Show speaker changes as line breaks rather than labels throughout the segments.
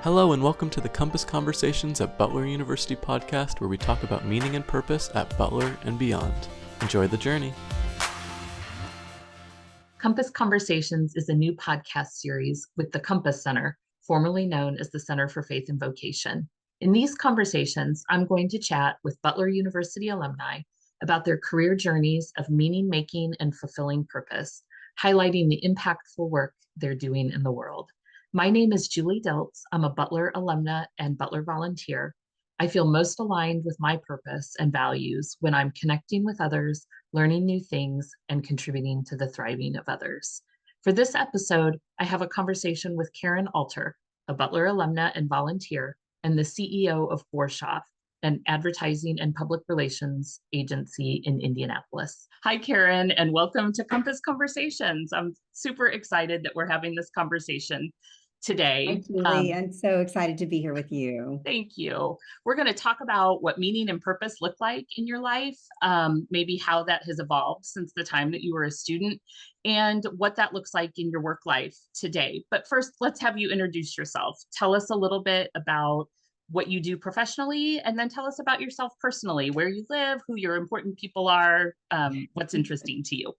Hello and welcome to the Compass Conversations at Butler University podcast, where we talk about meaning and purpose at Butler and beyond. Enjoy the journey.
Compass Conversations is a new podcast series with the Compass Center, formerly known as the Center for Faith and Vocation. In these conversations, I'm going to chat with Butler University alumni about their career journeys of meaning making and fulfilling purpose, highlighting the impactful work they're doing in the world. My name is Julie Diltz. I'm a Butler alumna and Butler volunteer. I feel most aligned with my purpose and values when I'm connecting with others, learning new things, and contributing to the thriving of others. For this episode, I have a conversation with Karen Alter, a Butler alumna and volunteer, and the CEO of Borshoff, an advertising and public relations agency in Indianapolis. Hi, Karen, and welcome to Compass Conversations. I'm super excited that we're having this conversation today.
Hi, Julie. I'm so excited to be here with you.
Thank you. We're going to talk about what meaning and purpose look like in your life, maybe how that has evolved since the time that you were a student, and what that looks like in your work life today. But first, let's have you introduce yourself. Tell us a little bit about what you do professionally, and then tell us about yourself personally, where you live, who your important people are, what's interesting to you.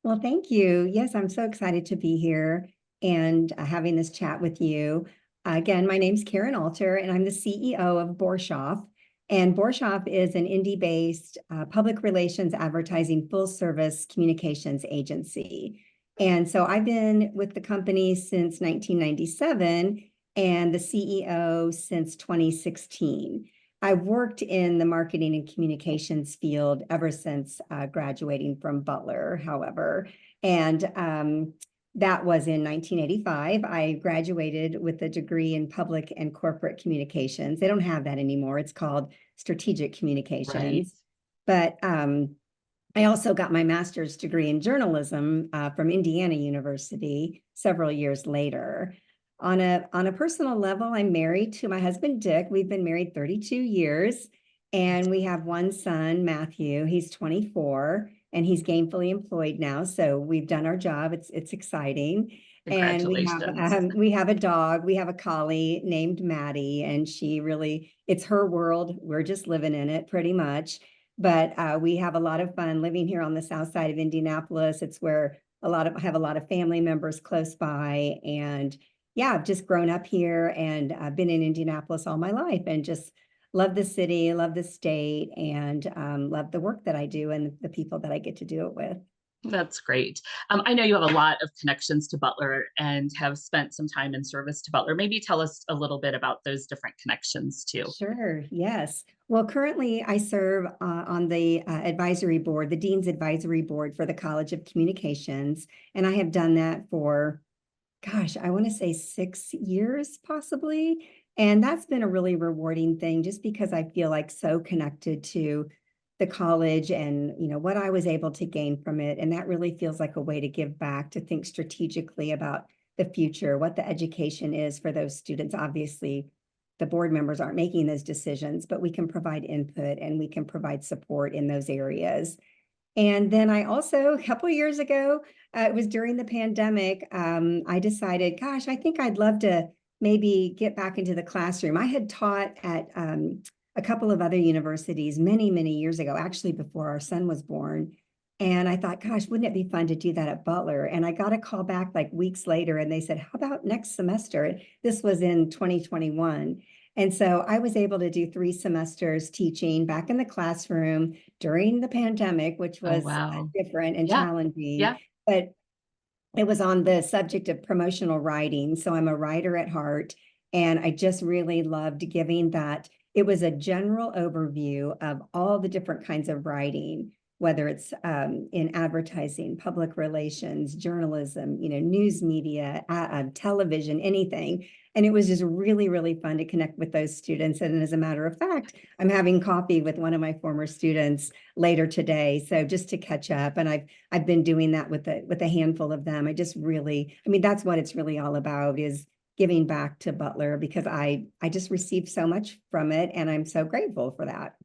Well, thank you. Yes, I'm so excited to be here and having this chat with you. Again, my name's Karen Alter, and I'm the CEO of Borshoff. And Borshoff is an Indy-based public relations advertising full-service communications agency. And so I've been with the company since 1997 and the CEO since 2016. I've worked in the marketing and communications field ever since graduating from Butler, however, and that was in 1985. I graduated with a degree in public and corporate communications. They don't have that anymore. It's called strategic communications. Right. But I also got my master's degree in journalism from Indiana University several years later. On a personal level, I'm married to my husband, Dick. We've been married 32 years, and we have one son, Matthew. He's 24. And he's gainfully employed now, so we've done our job. It's exciting. And we have a dog. We have a collie named Maddie, and it's her world. We're just living in it pretty much. But we have a lot of fun living here on the south side of Indianapolis. It's where I have a lot of family members close by, and yeah, I've just grown up here and I've been in Indianapolis all my life, and just love the city, love the state, and love the work that I do and the people that I get to do it with.
That's great. I know you have a lot of connections to Butler and have spent some time in service to Butler. Maybe tell us a little bit about those different connections too.
Sure, yes. Well, currently I serve on the advisory board, the Dean's Advisory Board for the College of Communications. And I have done that for, I want to say 6 years possibly. And that's been a really rewarding thing, just because I feel like so connected to the college and, what I was able to gain from it. And that really feels like a way to give back, to think strategically about the future, what the education is for those students. Obviously, the board members aren't making those decisions, but we can provide input and we can provide support in those areas. And then I also, a couple of years ago, it was during the pandemic, I decided, I think I'd love to maybe get back into the classroom. I had taught at a couple of other universities many, many years ago, actually before our son was born. And I thought, wouldn't it be fun to do that at Butler? And I got a call back like weeks later, and they said, how about next semester? This was in 2021. And so I was able to do 3 semesters teaching back in the classroom during the pandemic, which was different and challenging. Yeah. But it was on the subject of promotional writing. So I'm a writer at heart, and I just really loved giving that. It was a general overview of all the different kinds of writing, whether it's in advertising, public relations, journalism, news media, television, anything. And it was just really, really fun to connect with those students. And as a matter of fact, I'm having coffee with one of my former students later today. So just to catch up. And I've been doing that with a handful of them. That's what it's really all about, is giving back to Butler, because I just received so much from it. And I'm so grateful for that.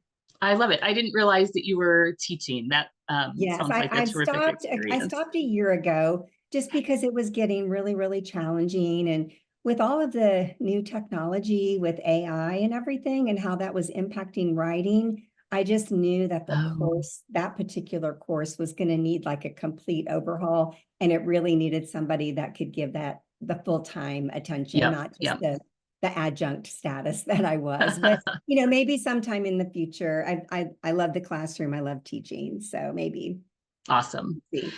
I love it. I didn't realize that you were teaching. That
yes,
sounds like a terrific experience.
I stopped a year ago just because it was getting really, really challenging. And with all of the new technology with AI and everything and how that was impacting writing, I just knew that the
Oh,
course, that particular course was going to need like a complete overhaul. And it really needed somebody that could give that the full-time attention,
yep,
not just
yep.
the adjunct status that I was. But, maybe sometime in the future, I love the classroom. I love teaching. So maybe
Awesome.
see.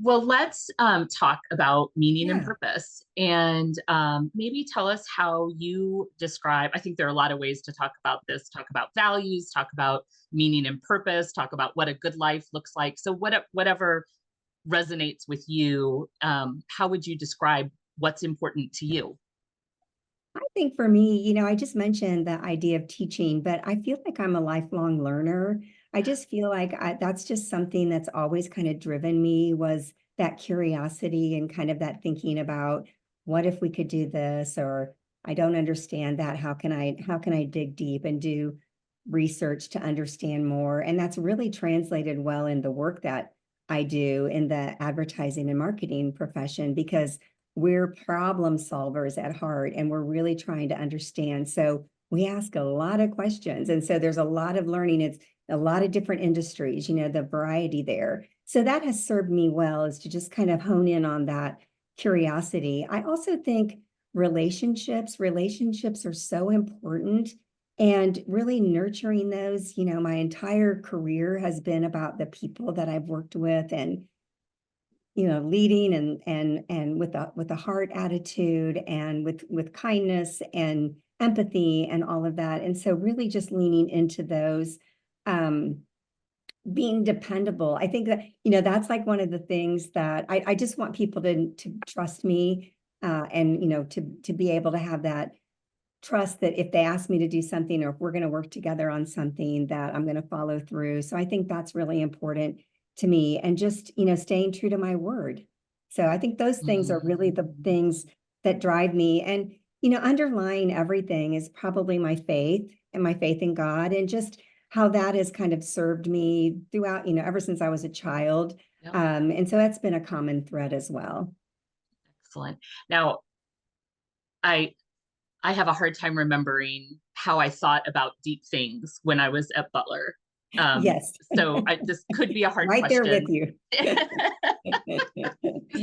Well, let's talk about meaning and
Yeah.
purpose, and maybe tell us how you describe. I think there are a lot of ways to talk about this. Talk about values, talk about meaning and purpose, talk about what a good life looks like. So, whatever resonates with you, how would you describe what's important to you?
I think for me, I just mentioned the idea of teaching, but I feel like I'm a lifelong learner. I just feel like that's just something that's always kind of driven me was that curiosity and kind of that thinking about what if we could do this, or I don't understand that. How can I dig deep and do research to understand more? And that's really translated well in the work that I do in the advertising and marketing profession because we're problem solvers at heart and we're really trying to understand. So we ask a lot of questions. And so there's a lot of learning. It's a lot of different industries, the variety there. So that has served me well is to just kind of hone in on that curiosity. I also think relationships are so important and really nurturing those. My entire career has been about the people that I've worked with and leading and with a heart attitude and with kindness and empathy and all of that. And so really just leaning into those, um, being dependable. I think that, that's like one of the things that I just want people to trust me, and, to be able to have that trust that if they ask me to do something or if we're going to work together on something that I'm going to follow through. So I think that's really important to me and just, staying true to my word. So I think those things are
Mhm.
really the things that drive me. And, underlying everything is probably my faith and my faith in God and just how that has kind of served me throughout, ever since I was a child.
Yep,
And so that's been a common thread as well.
excellent. Now, I I have a hard time remembering how I thought about deep things when I was at Butler. Um,
Yes,
this could be a hard
right there with
question.
you.
This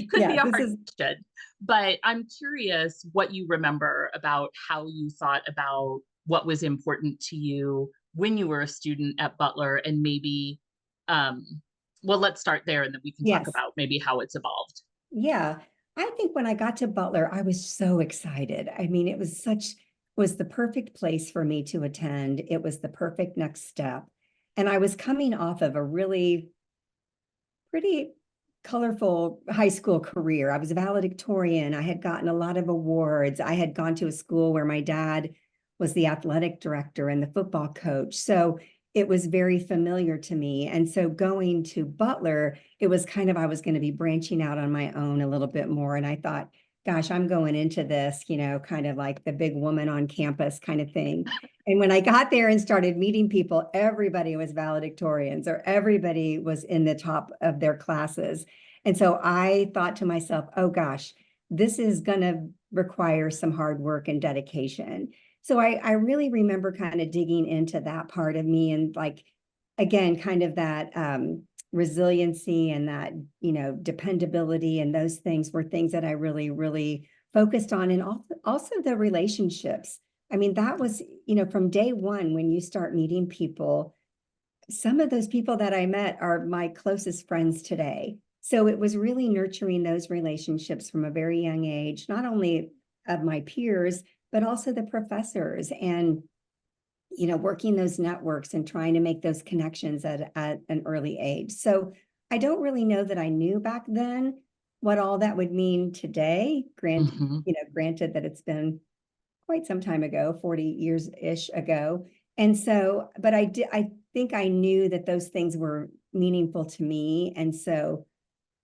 could be
Yeah,
a
this
hard
is
question, but I'm curious what you remember about how you thought about what was important to you when you were a student at Butler, and maybe, um, well, let's start there, and then we can talk
yes.
about maybe how it's evolved.
Yeah. I think when I got to Butler, I was so excited. I mean, was the perfect place for me to attend. It was the perfect next step. And I was coming off of a really pretty colorful high school career. I was a valedictorian. I had gotten a lot of awards. I had gone to a school where my dad was the athletic director and the football coach. So it was very familiar to me. And so going to Butler, it was kind of, I was going to be branching out on my own a little bit more. And I thought, gosh, I'm going into this, kind of like the big woman on campus kind of thing. And when I got there and started meeting people, everybody was valedictorians or everybody was in the top of their classes. And so I thought to myself, oh gosh, this is going to require some hard work and dedication. So I really remember kind of digging into that part of me and like, again, kind of that resiliency and that, dependability and those things were things that I really, really focused on. And also the relationships. I mean, that was, from day one, when you start meeting people, some of those people that I met are my closest friends today. So it was really nurturing those relationships from a very young age, not only of my peers, but also the professors and, working those networks and trying to make those connections at an early age. So I don't really know that I knew back then what all that would mean today.
Mhm.
Granted that it's been quite some time ago, 40 years-ish ago. And so, but I think I knew that those things were meaningful to me. And so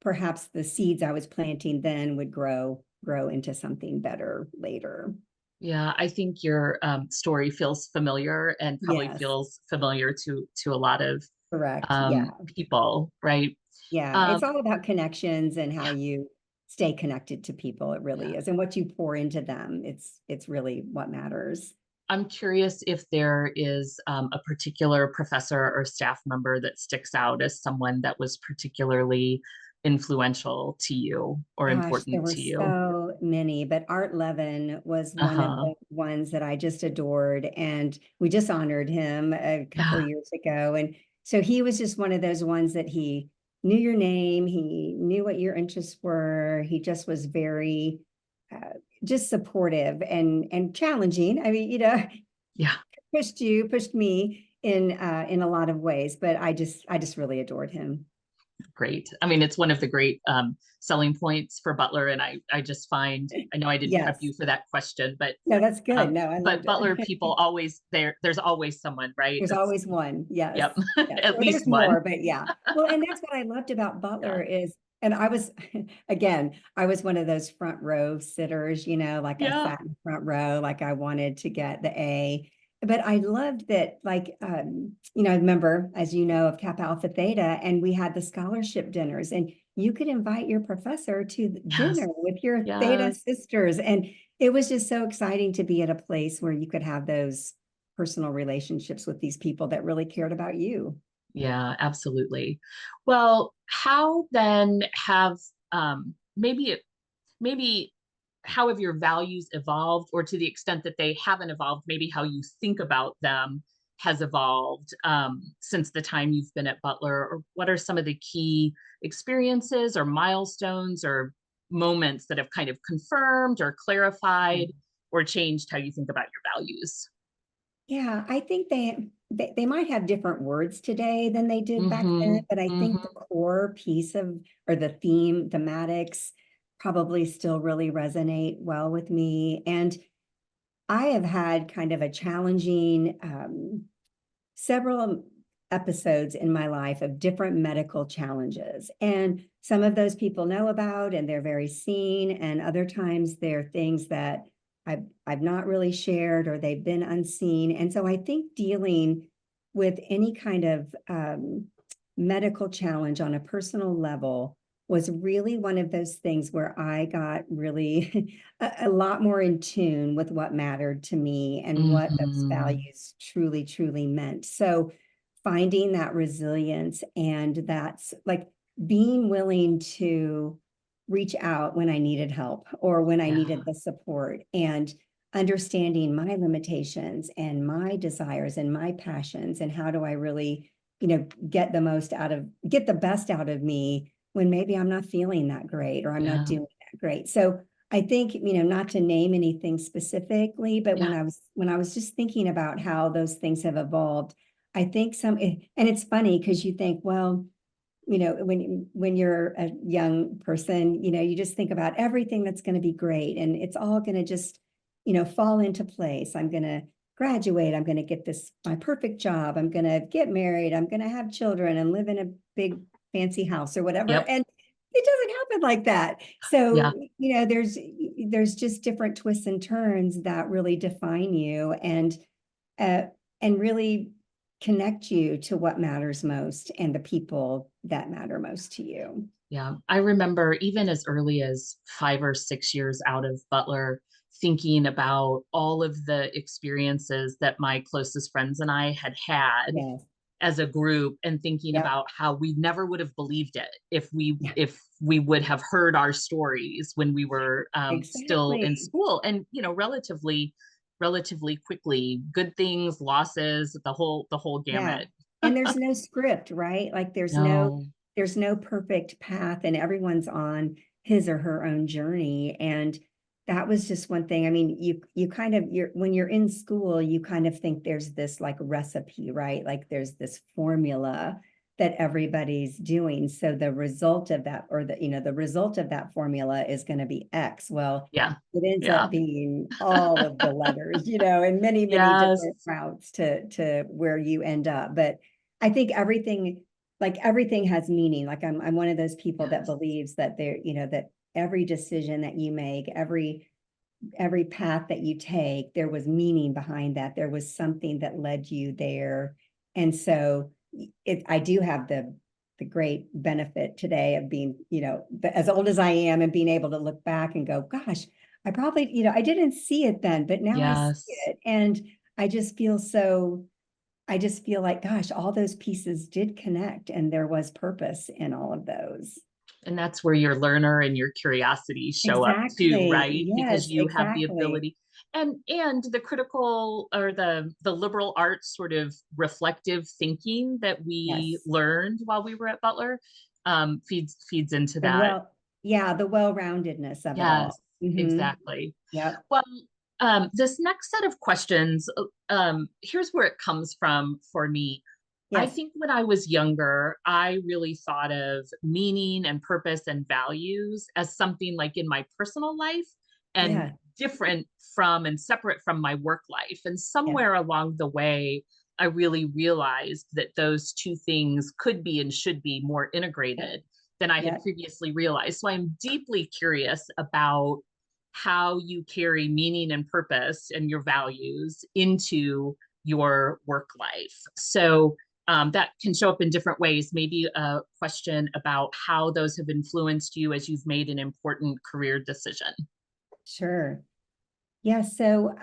perhaps the seeds I was planting then would grow into something better later.
Yeah, I think your story feels familiar and probably
Yes,
feels familiar to a lot of
correct. Yeah.
people, right?
Yeah. It's
Um,
all about connections and how you stay connected to people. It really is. And what you pour into them, it's really what matters.
I'm curious if there is a particular professor or staff member that sticks out as someone that was particularly influential to you or
Gosh, there
important
were
to you.
so many, but Art Levin was one of
Uh-huh.
the ones that I just adored. And we just honored him a couple
Yeah.
of years ago. And so he was just one of those ones that he knew your name, he knew what your interests were. He just was very uh, just supportive and challenging. I mean,
Yeah.
pushed me in a lot of ways, but I just really adored him.
Great. I mean, it's one of the great selling points for Butler. And I just find, I know I didn't prep
Yes.
you for that question,
No, that's good. No, I
but
loved
Butler
it.
people always there's always someone, right?
There's
That's,
always one. Yes.
yep,
Yes.
at
Or
least
there's
one.
more, but yeah. Well, and that's what I loved about Butler
Yeah.
is, and I was, again, I was one of those front row sitters, like I
Yeah.
sat in front row, like I wanted to get the A. But I loved that, like, I remember, as you know, of Kappa Alpha Theta, and we had the scholarship dinners, and you could invite your professor to
Yes.
dinner with your Theta
Yes.
sisters. And it was just so exciting to be at a place where you could have those personal relationships with these people that really cared about you.
Yeah, absolutely. Well, how then have maybe how have your values evolved, or to the extent that they haven't evolved, maybe how you think about them has evolved since the time you've been at Butler, or what are some of the key experiences or milestones or moments that have kind of confirmed or clarified or changed how you think about your values?
Yeah, I think they might have different words today than they did back then,
Mm-hmm.
but I think the
Mm-hmm.
core piece of, or the thematics probably still really resonate well with me. And I have had kind of a challenging several episodes in my life of different medical challenges. And some of those people know about and they're very seen. And other times they're things that I've not really shared or they've been unseen. And so I think dealing with any kind of medical challenge on a personal level was really one of those things where I got really a lot more in tune with what mattered to me and what those
Mm-hmm.
values truly, truly meant. So finding that resilience, and that's like being willing to reach out when I needed help or when I
Yeah.
needed the support, and understanding my limitations and my desires and my passions, and how do I really, get the best out of me when maybe I'm not feeling that great or I'm not
Yeah.
doing that great. So I think, not to name anything specifically, but
Yeah.
when I was just thinking about how those things have evolved, I think and it's funny because you think, well, when you're a young person, you just think about everything that's going to be great and it's all going to just, fall into place. I'm going to graduate. I'm going to get my perfect job. I'm going to get married. I'm going to have children and live in a big fancy house or whatever.
Yep.
And it doesn't happen like that.
Yeah.
So, there's just different twists and turns that really define you uh, and really connect you to what matters most and the people that matter most to you.
Yeah. I remember even as early as 5 or 6 years out of Butler, thinking about all of the experiences that my closest friends and I had had
Yes.
as a group, and thinking
Yep.
about how we never would have believed it
Yeah.
if we would have heard our stories when we were still in
Exactly.
school, and relatively quickly, good things, losses, the whole
Yeah.
gamut.
And there's no script, right? Like
No.
there's no perfect path and everyone's on his or her own journey. And that was just one thing. I mean, you kind of when you're in school, you kind of think there's this like recipe, right? Like there's this formula that everybody's doing. So the result of that, or the result of that formula is going to be X. Well,
Yeah.
it ends
Yeah.
up being all of the letters, and many, many
Yes.
different routes to where you end up. But I think everything has meaning. Like I'm one of those people that
Yes.
believes that that every decision that you make, every path that you take, there was meaning behind that. There was something that led you there. And so I do have the the great benefit today of being, as old as I am and being able to look back and go, gosh, I probably, I didn't see it then, but now I see
Yes.
it. And I just feel like, gosh, all those pieces did connect and there was purpose in all of those.
And that's where your learner and your curiosity show up too,
Exactly.
right? Because
Yes,
you have the
exactly.
ability, and the critical or the liberal arts sort of reflective thinking that we
Yes.
learned while we were at Butler feeds into
The
that.
the well-roundedness of it all.
Yes,
Mhm.
exactly.
Yep.
Well, this next set of questions, here's where it comes from for me. I
Yes.
think when I was younger, I really thought of meaning and purpose and values as something like in my personal life and
Yeah.
different from and separate from my work life. And
Yeah.
somewhere along the way, I really realized that those two things could be and should be more
Yeah.
integrated than I had
Yeah.
previously realized. So I'm deeply curious about how you carry meaning and purpose and your values into your work life. So that can show up in different ways. Maybe a question about how those have influenced you as you've made an important career decision.
Sure. Yeah. So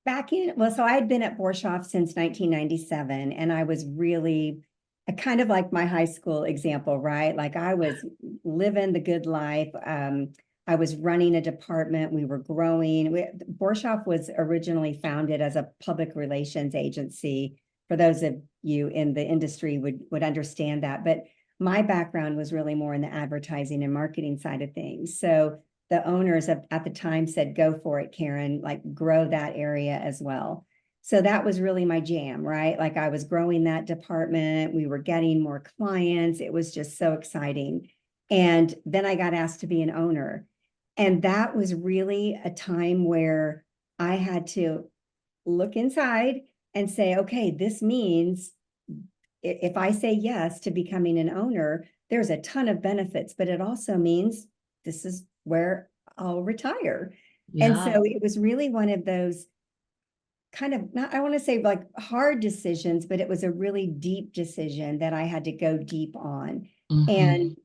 so I had been at Borshoff since 1997, and I was really kind of like my high school example, right? Like I was living the good life. I was running a department. We were growing. Borshoff was originally founded as a public relations agency. For those of you in the industry would understand that, but my background was really more in the advertising and marketing side of things. So the owners at the time said, go for it, Karen, like grow that area as well. So that was really my jam, right? Like I was growing that department. We were getting more clients. It was just so exciting. And then I got asked to be an owner. And that was really a time where I had to look inside and say, okay, this means if I say yes to becoming an owner, there's a ton of benefits, but it also means this is where I'll retire. And
Yeah.
so it was really one of those kind of, not, I want to say like hard decisions, but it was a really deep decision that I had to go deep on. And
Mhm.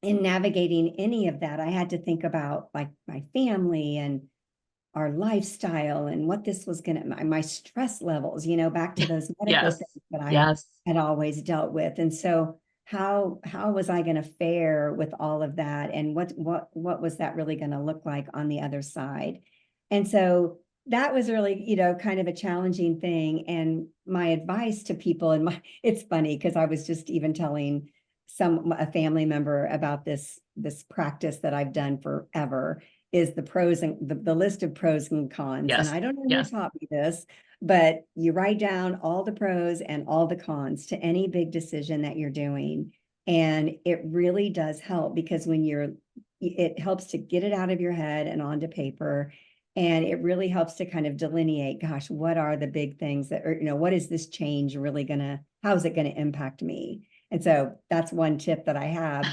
in navigating any of that, I had to think about like my family and our lifestyle and what this was going to, my stress levels, back to those medical
Yes.
things that I
Yes.
had always dealt with. And so how was I going to fare with all of that? And what was that really going to look like on the other side? And so that was really, kind of a challenging thing. And my advice to people, it's funny because I was just even telling a family member about this practice that I've done forever, is the pros and the list of pros and cons. And
Yes.
I don't know who
Yes.
taught me this, but you write down all the pros and all the cons to any big decision that you're doing. And it really does help because it helps to get it out of your head and onto paper. And it really helps to kind of delineate, gosh, what are the big things what is this change really how is it going to impact me? And so that's one tip that I have,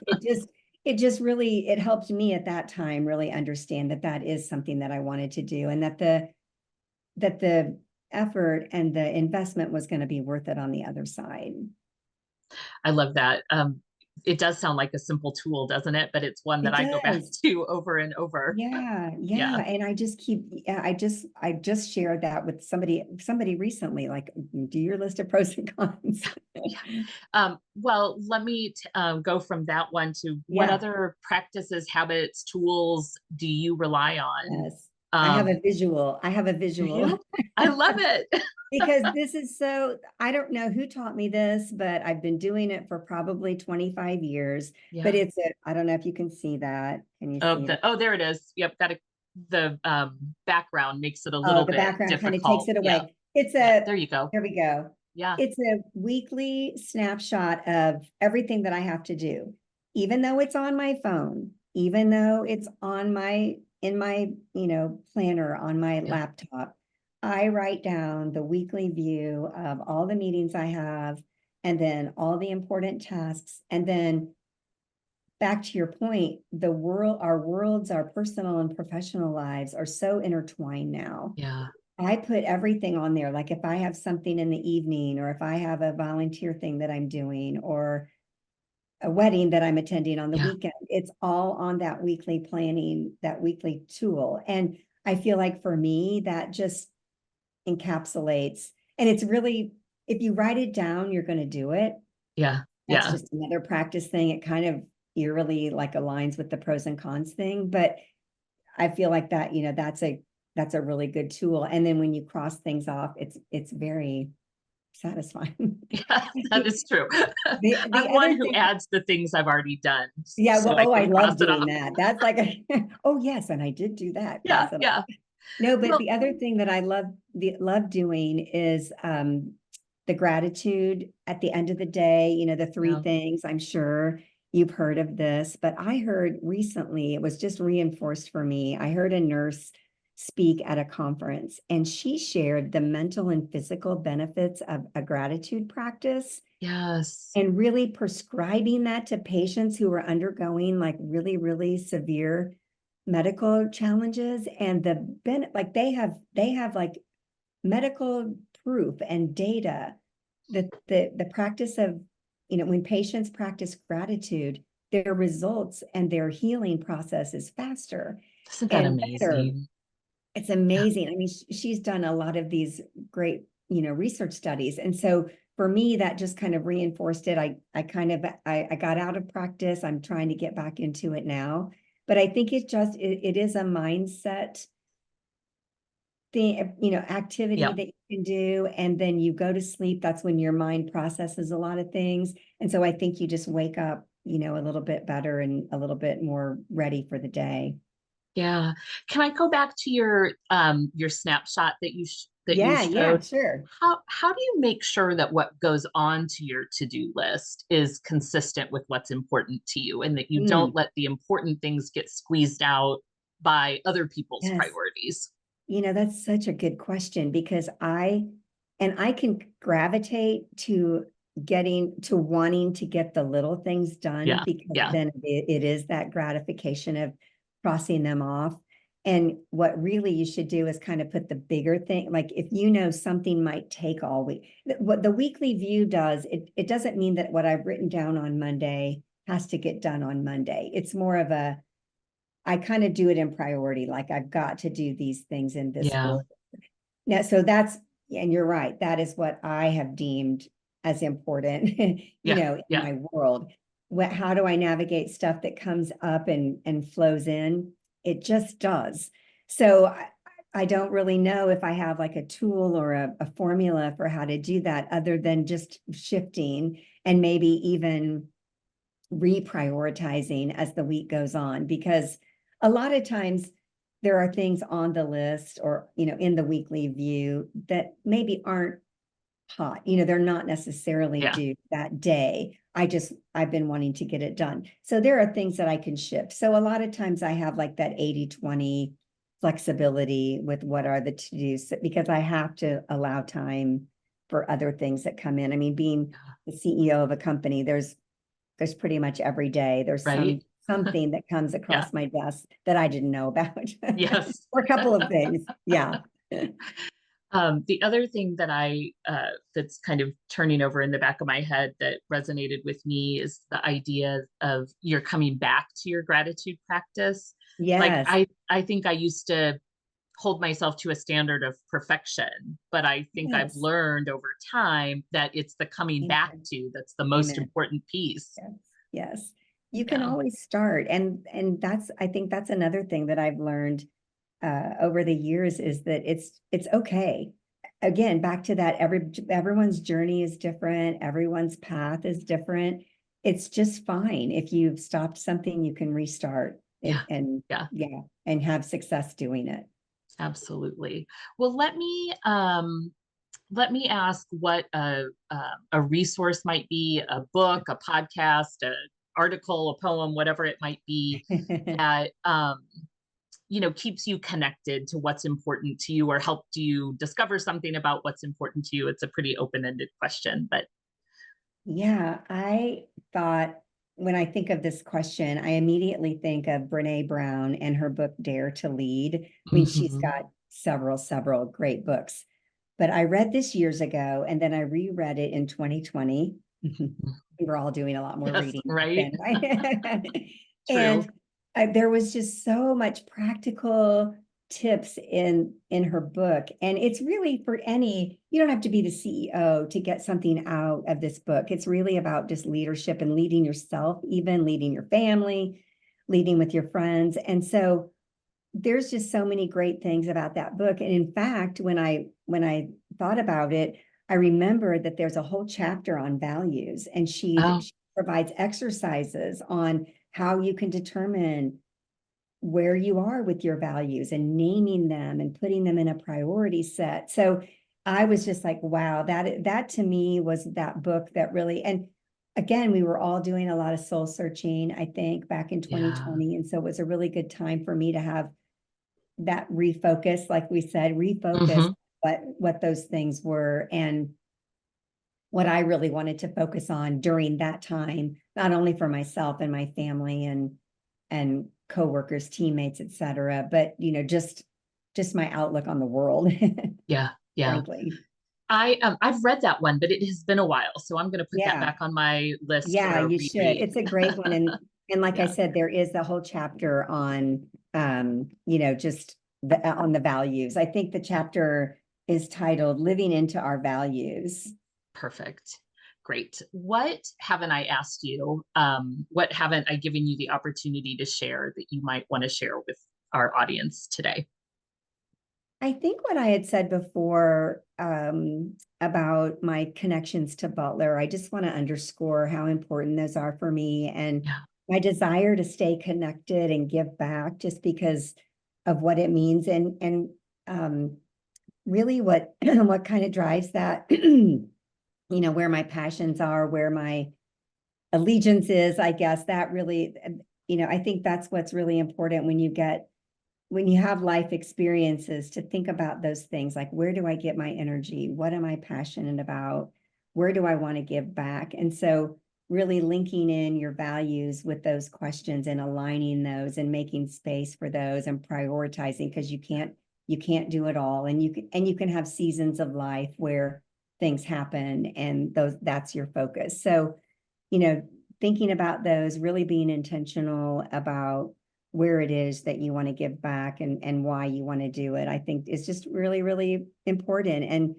because it helped me at that time really understand that is something that I wanted to do, and that the effort and the investment was going to be worth it on the other side.
I love that. It does sound like a simple tool, doesn't it? But it's one that
It
I go back
does.
to over and over.
Yeah,
Yeah.
and I just shared that with somebody recently, like, do your list of pros and cons.
Yeah. Well, let me go from that one to what
Yeah.
other practices, habits, tools do you rely on?
Yes. I have a
Do
visual.
you? I love it.
Because I don't know who taught me this, but I've been doing it for probably 25 years. But
Yeah.
I don't know if you can see that. Can you
Oh,
see that?
there it is. Yep. The background makes it a
Oh,
little
the
bit
background kind of takes
difficult.
it
Yeah.
away.
Yeah. There you go.
Here we go.
Yeah.
It's a weekly snapshot of everything that I have to do, even though it's on my phone, even though it's in my, planner on my
Yeah.
laptop. I write down the weekly view of all the meetings I have, and then all the important tasks. And then back to your point, our worlds, our personal and professional lives are so intertwined now.
Yeah.
I put everything on there. Like if I have something in the evening, or if I have a volunteer thing that I'm doing, or a wedding that I'm attending on the
Yeah.
weekend, it's all on that weekly planning, that weekly tool. And I feel like for me, that just encapsulates, and it's really, if you write it down, you're going to do it.
Yeah.
That's
Yeah.
just another practice thing. It kind of eerily like aligns with the pros and cons thing, but I feel like that, that's a really good tool. And then when you cross things off, it's very satisfying.
Yeah, that is true.
The
I'm one
other
who
thing,
adds the things I've already done
yeah,
so
well,
I
oh, I
can cross
love
it
doing
off.
that. That's like oh yes, and I did do that.
Yeah.
Cross it
Yeah.
off. No, but
Well,
the other thing that I love doing is the gratitude at the end of the day, the three
yeah.
things. I'm sure you've heard of this, but I heard recently, it was just reinforced for me. I heard a nurse speak at a conference, and she shared the mental and physical benefits of a gratitude practice,
Yes.
and really prescribing that to patients who are undergoing like really, really severe medical challenges. And like they have like medical proof and data that the practice of, when patients practice gratitude, their results and their healing process is faster
Isn't that
and better.
amazing?
It's
Yeah.
amazing. I mean, she's done a lot of these great, research studies. And so for me, that just kind of reinforced it. I got out of practice. I'm trying to get back into it now. But I think it is a mindset thing, activity
Yeah.
that you can do. And then you go to sleep. That's when your mind processes a lot of things. And so I think you just wake up, a little bit better and a little bit more ready for the day.
Yeah. Can I go back to your snapshot that you
Yeah, yeah,
showed?
sure.
How do you make sure that what goes on to your to-do list is consistent with what's important to you, and that you don't
Mm,
let the important things get squeezed out by other people's
yes.
priorities?
That's such a good question, because I can gravitate to getting to wanting to get the little things done,
Yeah.
because
Yeah.
then it is that gratification of crossing them off. And what really you should do is kind of put the bigger thing, like if something might take all week. What the weekly view does, it doesn't mean that what I've written down on Monday has to get done on Monday. It's more of I kind of do it in priority, like I've got to do these things in this
Yeah.
order. Now, and you're right, that is what I have deemed as important,
Yeah.
in
Yeah.
my world. How do I navigate stuff that comes up and flows in? It just does. So I don't really know if I have like a tool or a formula for how to do that, other than just shifting and maybe even reprioritizing as the week goes on, because a lot of times there are things on the list, or in the weekly view, that maybe aren't hot, they're not necessarily
Yeah.
due that day. I've been wanting to get it done, so there are things that I can shift. So a lot of times I have like that 80-20 flexibility with what are the to-dos, because I have to allow time for other things that come in. I mean, being the CEO of a company, there's pretty much every day there's
Right.
something that comes
Yeah.
across my desk that I didn't know about.
Yes.
Or a couple of things. Yeah.
The other thing that that's kind of turning over in the back of my head that resonated with me is the idea of you're coming back to your gratitude practice. Like
Yes.
I think I used to hold myself to a standard of perfection, but I think I've
Yes.
learned over time that it's the coming back
Amen.
to that's the most
Amen.
important piece.
Yes. Yes. You can
Yeah.
always start. And I think that's another thing that I've learned over the years, is that it's okay. Again, back to that, everyone's journey is different, everyone's path is different. It's just fine. If you've stopped something, you can restart it,
Yeah.
and
Yeah.
yeah, and have success doing it.
Absolutely. Well, let me ask what a resource might be, a book, a podcast, an article, a poem, whatever it might be, that keeps you connected to what's important to you, or helped you discover something about what's important to you. It's a pretty open-ended question, but
Yeah, I thought when I think of this question, I immediately think of Brene Brown and her book, Dare to Lead. I mean, she's
Mhm.
got several great books, but I read this years ago and then I reread it in 2020. We were all doing a lot more
Yes,
reading
right?
then, right?
True.
And there was just so much practical tips in her book. And it's really for you don't have to be the CEO to get something out of this book. It's really about just leadership and leading yourself, even leading your family, leading with your friends. And so there's just so many great things about that book. And in fact, when I thought about it, I remembered that there's a whole chapter on values, and
Oh,
she provides exercises on how you can determine where you are with your values and naming them and putting them in a priority set. So I was just like, wow, that to me was that book that really, and again, we were all doing a lot of soul searching, I think, back in
yeah.
2020. And so it was a really good time for me to have that refocus, like we said, refocus
Mhm.
what those things were and what I really wanted to focus on during that time, not only for myself and my family and coworkers, teammates, et cetera, but just my outlook on the world,
Yeah, yeah.
frankly.
I've read that one, but it has been a while, so I'm gonna put that
Yeah.
back on my list for
Yeah,
a
you should.
reread.
It's a great one. And like I
Yeah.
said, there is the whole chapter on just on the values. I think the chapter is titled Living into Our Values.
Perfect. Great. What haven't I asked you? What haven't I given you the opportunity to share that you might want to share with our audience today?
I think what I had said before about my connections to Butler, I just want to underscore how important those are for me and
Yeah.
my desire to stay connected and give back just because of what it means and um, really what what kind of drives that, where my passions are, where my allegiance is, I guess that really, I think that's what's really important when you have life experiences to think about those things like where do I get my energy? What am I passionate about? Where do I want to give back? And so really linking in your values with those questions and aligning those and making space for those and prioritizing because you can't do it all and you can have seasons of life where things happen and that's your focus. So, you know, thinking about those, really being intentional about where it is that you want to give back and why you want to do it, I think is just really, really important. And,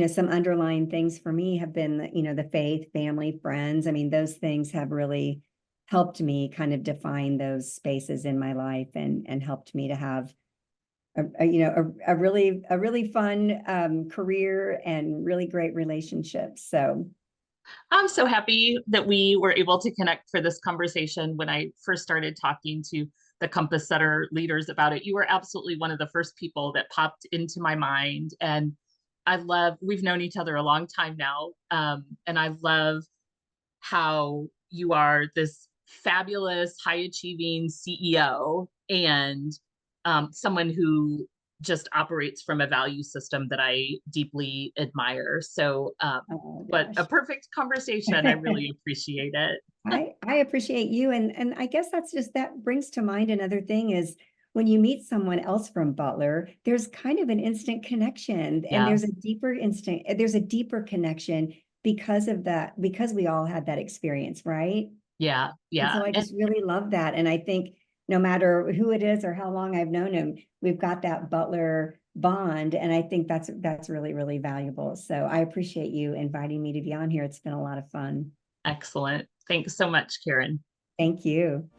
some underlying things for me have been, the faith, family, friends. I mean, those things have really helped me kind of define those spaces in my life and helped me to have a really fun career and really great relationships. So
I'm so happy that we were able to connect for this conversation. When I first started talking to the Compass Center leaders about it, you were absolutely one of the first people that popped into my mind. And we've known each other a long time now. And I love how you are this fabulous, high achieving CEO and someone who just operates from a value system that I deeply admire. So,
oh
what a
gosh.
perfect conversation. I really appreciate it.
I appreciate you. And I guess that brings to mind another thing is when you meet someone else from Butler, there's kind of an instant connection and
Yeah,
there's a deeper connection because of that, because we all had that experience, right?
yeah,
And
yeah.
so I
And
just really love that. And I think no matter who it is or how long I've known him, we've got that Butler bond. And I think that's really, really valuable. So I appreciate you inviting me to be on here. It's been a lot of fun.
excellent. Thanks so much, Karen.
Thank you.